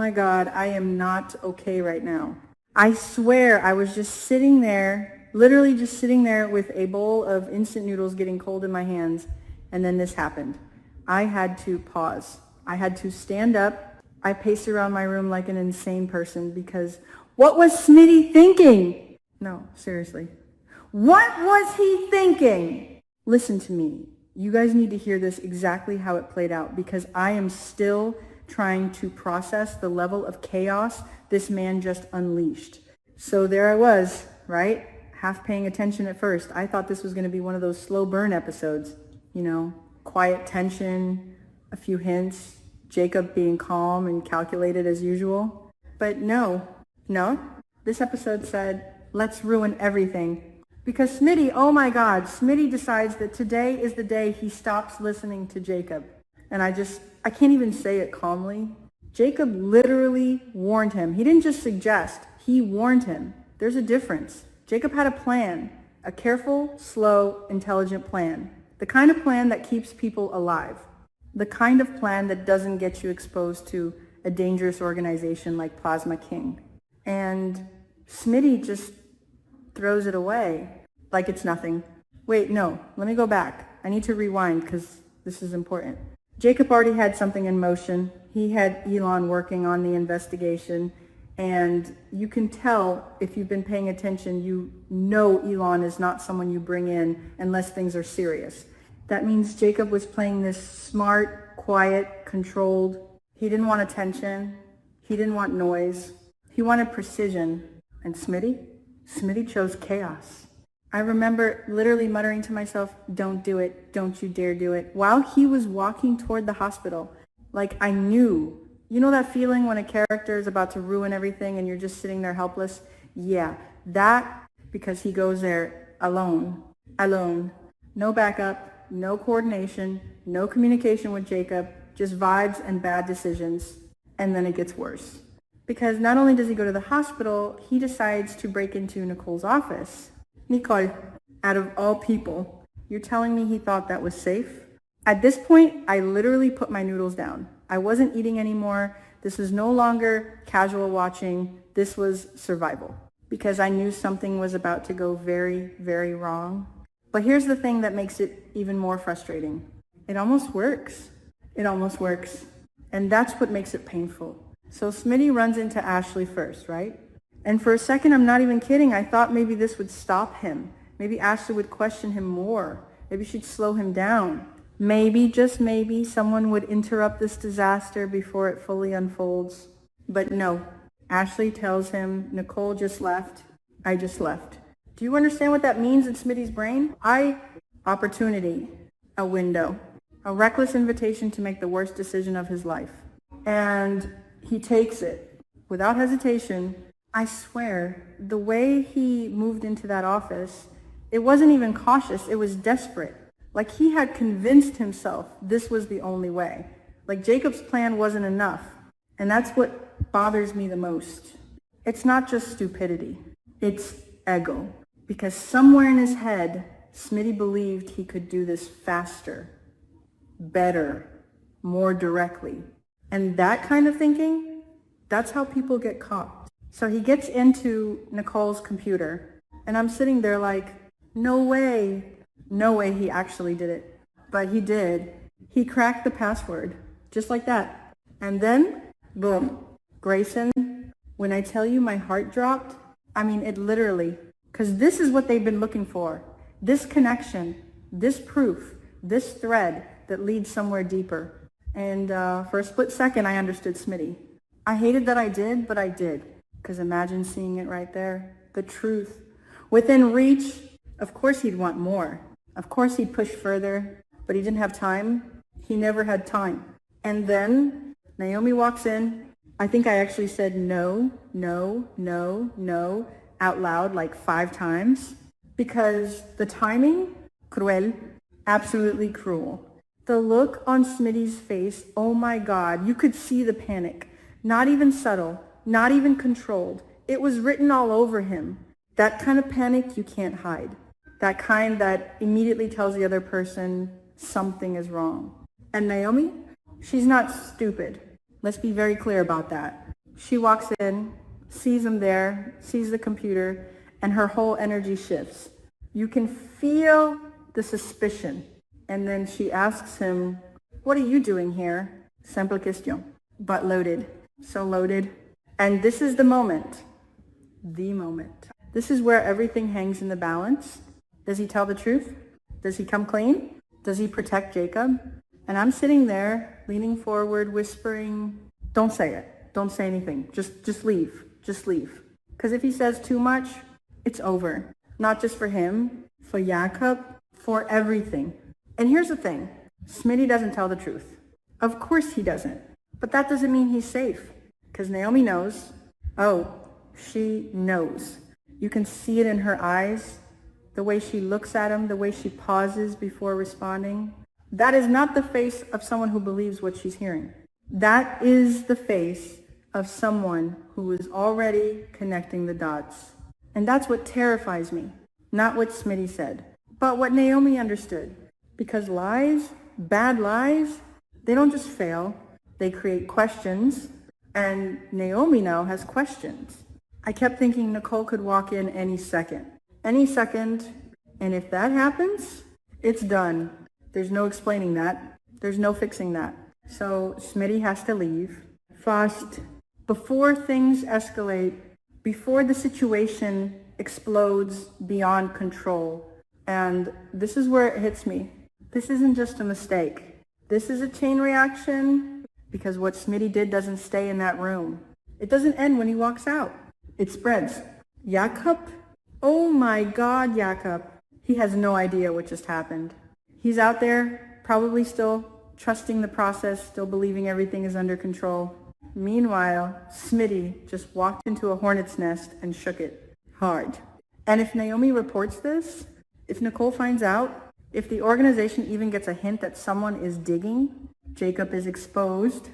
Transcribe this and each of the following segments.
my God, I am not okay right now. I swear I was just sitting there, literally just sitting there with a bowl of instant noodles getting cold in my hands, and then this happened. I had to pause. I had to stand up. I paced around my room like an insane person because what was Smitty thinking? No, seriously. What was he thinking? Listen to me. You guys need to hear this exactly how it played out because I am still trying to process the level of chaos this man just unleashed. So there I was, right? Half paying attention at first. I thought this was going to be one of those slow burn episodes. You know, quiet tension, a few hints, Jacob being calm and calculated as usual. But no. This episode said, let's ruin everything. Because Smitty, oh my God, Smitty decides that today is the day he stops listening to Jacob. And I can't even say it calmly. Jacob literally warned him. He didn't just suggest, he warned him. There's a difference. Jacob had a plan, a careful, slow, intelligent plan. The kind of plan that keeps people alive. The kind of plan that doesn't get you exposed to a dangerous organization like Plasma King. And Smitty just throws it away like it's nothing. Wait, no, let me go back. I need to rewind because this is important. Jacob already had something in motion. He had Elon working on the investigation, and you can tell if you've been paying attention, you know Elon is not someone you bring in unless things are serious. That means Jacob was playing this smart, quiet, controlled. He didn't want attention. He didn't want noise. He wanted precision. And Smitty chose chaos. I remember literally muttering to myself, don't do it, don't you dare do it, while he was walking toward the hospital. Like I knew. You know that feeling when a character is about to ruin everything and you're just sitting there helpless? Yeah, that because he goes there alone. No backup, no coordination, no communication with Jacob, just vibes and bad decisions. And then it gets worse. Because not only does he go to the hospital, he decides to break into Nicole's office. Nicole, out of all people, you're telling me he thought that was safe? At this point, I literally put my noodles down. I wasn't eating anymore. This was no longer casual watching. This was survival. Because I knew something was about to go very, very wrong. But here's the thing that makes it even more frustrating. It almost works. And that's what makes it painful. So Smitty runs into Ashley first, right? And for a second, I'm not even kidding. I thought maybe this would stop him. Maybe Ashley would question him more. Maybe she'd slow him down. Maybe, just maybe, someone would interrupt this disaster before it fully unfolds. But no. Ashley tells him, Nicole just left. I just left. Do you understand what that means in Smitty's brain? Opportunity, a window, a reckless invitation to make the worst decision of his life. And he takes it without hesitation. I swear, the way he moved into that office, it wasn't even cautious, it was desperate. Like he had convinced himself this was the only way. Like Jacob's plan wasn't enough. And that's what bothers me the most. It's not just stupidity, it's ego. Because somewhere in his head, Smitty believed he could do this faster, better, more directly. And that kind of thinking, that's how people get caught. So he gets into Nicole's computer, and I'm sitting there like, no way he actually did it. But he did. He cracked the password, just like that. And then, boom. Grayson, when I tell you my heart dropped, I mean it literally. Because this is what they've been looking for. This connection, this proof, this thread that leads somewhere deeper. And for a split second, I understood Smitty. I hated that I did, but I did. Because imagine seeing it right there. The truth. Within reach, of course he'd want more. Of course he'd push further. But he didn't have time. He never had time. And then Naomi walks in. I think I actually said no out loud like 5 times. Because the timing, cruel, absolutely cruel. The look on Smitty's face, oh my God, you could see the panic. Not even subtle, not even controlled. It was written all over him. That kind of panic you can't hide. That kind that immediately tells the other person something is wrong. And Naomi, she's not stupid. Let's be very clear about that. She walks in, sees him there, sees the computer, and her whole energy shifts. You can feel the suspicion. And then she asks him, what are you doing here? Simple question. But loaded. So loaded. And this is the moment. The moment. This is where everything hangs in the balance. Does he tell the truth? Does he come clean? Does he protect Jacob? And I'm sitting there, leaning forward, whispering, don't say it. Don't say anything. Just leave. Just leave. Because if he says too much, it's over. Not just for him, for Jacob, for everything. And here's the thing. Smitty doesn't tell the truth. Of course he doesn't. But that doesn't mean he's safe. Because Naomi knows. Oh, she knows. You can see it in her eyes. The way she looks at him, the way she pauses before responding. That is not the face of someone who believes what she's hearing. That is the face of someone who is already connecting the dots. And that's what terrifies me. Not what Smitty said, but what Naomi understood. Because lies, bad lies, they don't just fail. They create questions. And Naomi now has questions. I kept thinking Nicole could walk in any second. Any second. And if that happens, it's done. There's no explaining that. There's no fixing that. So Smitty has to leave fast before things escalate, before the situation explodes beyond control. And this is where it hits me. This isn't just a mistake. This is a chain reaction because what Smitty did doesn't stay in that room. It doesn't end when he walks out. It spreads. Jakob? Oh my God, Jakob. He has no idea what just happened. He's out there, probably still trusting the process, still believing everything is under control. Meanwhile, Smitty just walked into a hornet's nest and shook it hard. And if Naomi reports this, if Nicole finds out, if the organization even gets a hint that someone is digging, Jacob is exposed,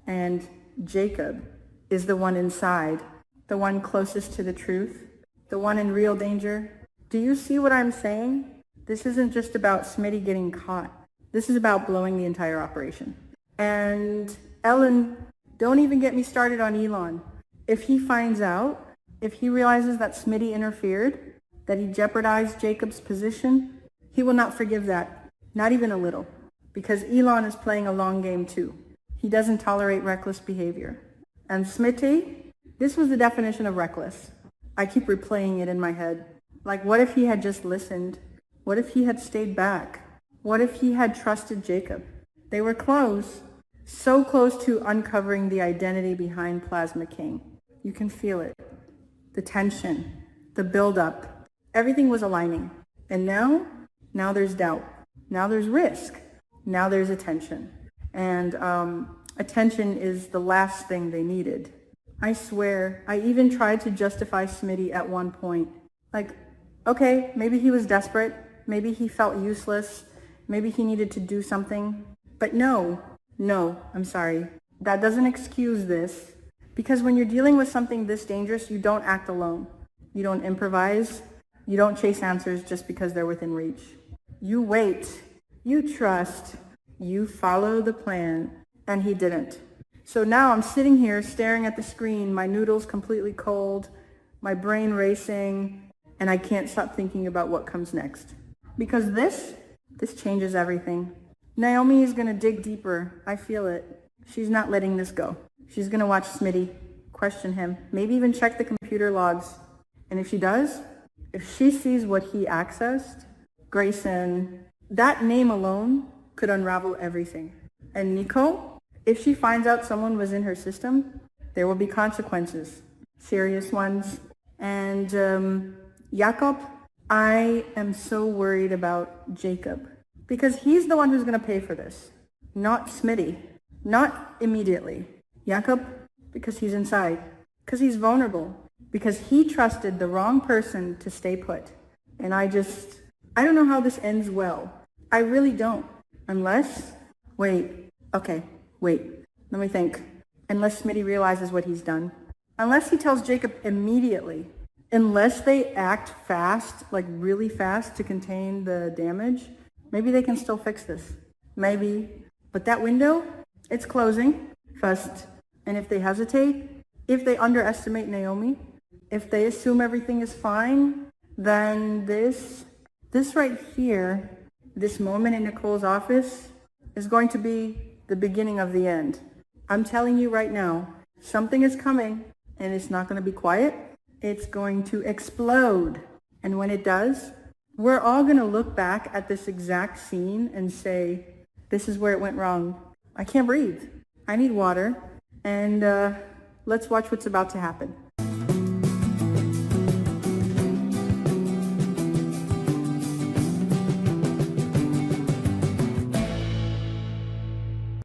and Jacob is the one inside, the one closest to the truth, the one in real danger. Do you see what I'm saying? This isn't just about Smitty getting caught. This is about blowing the entire operation. And Ellen, don't even get me started on Elon. If he finds out, if he realizes that Smitty interfered, that he jeopardized Jacob's position, he will not forgive that, not even a little, because Elon is playing a long game too. He doesn't tolerate reckless behavior. And Smitty, this was the definition of reckless. I keep replaying it in my head. Like, what if he had just listened? What if he had stayed back? What if he had trusted Jacob? They were close, so close to uncovering the identity behind Plasma King. You can feel it. The tension, the buildup, everything was aligning. And now there's doubt. Now there's risk. Now there's attention. And attention is the last thing they needed. I swear, I even tried to justify Smitty at one point. Like, okay, maybe he was desperate. Maybe he felt useless. Maybe he needed to do something. But no, I'm sorry. That doesn't excuse this. Because when you're dealing with something this dangerous, you don't act alone. You don't improvise. You don't chase answers just because they're within reach. You wait. You trust. You follow the plan. And he didn't. So now I'm sitting here staring at the screen, my noodles completely cold, my brain racing, and I can't stop thinking about what comes next. Because this changes everything. Naomi is going to dig deeper. I feel it. She's not letting this go. She's going to watch Smitty, question him, maybe even check the computer logs. And if she does, if she sees what he accessed, Grayson, that name alone could unravel everything. And Nico, if she finds out someone was in her system, there will be consequences, serious ones. And Jakob, I am so worried about Jacob because he's the one who's going to pay for this, not Smitty, not immediately. Jakob, because he's inside, because he's vulnerable, because he trusted the wrong person to stay put. And I don't know how this ends well. I really don't. Unless, let me think. Unless Smitty realizes what he's done. Unless he tells Jacob immediately. Unless they act fast, like really fast to contain the damage, maybe they can still fix this. Maybe. But that window, it's closing fast. And if they hesitate, If they underestimate Naomi, if they assume everything is fine, then this right here, this moment in Nicole's office is going to be the beginning of the end. I'm telling you right now, something is coming and it's not going to be quiet. It's going to explode. And when it does, we're all going to look back at this exact scene and say, this is where it went wrong. I can't breathe. I need water. And let's watch what's about to happen.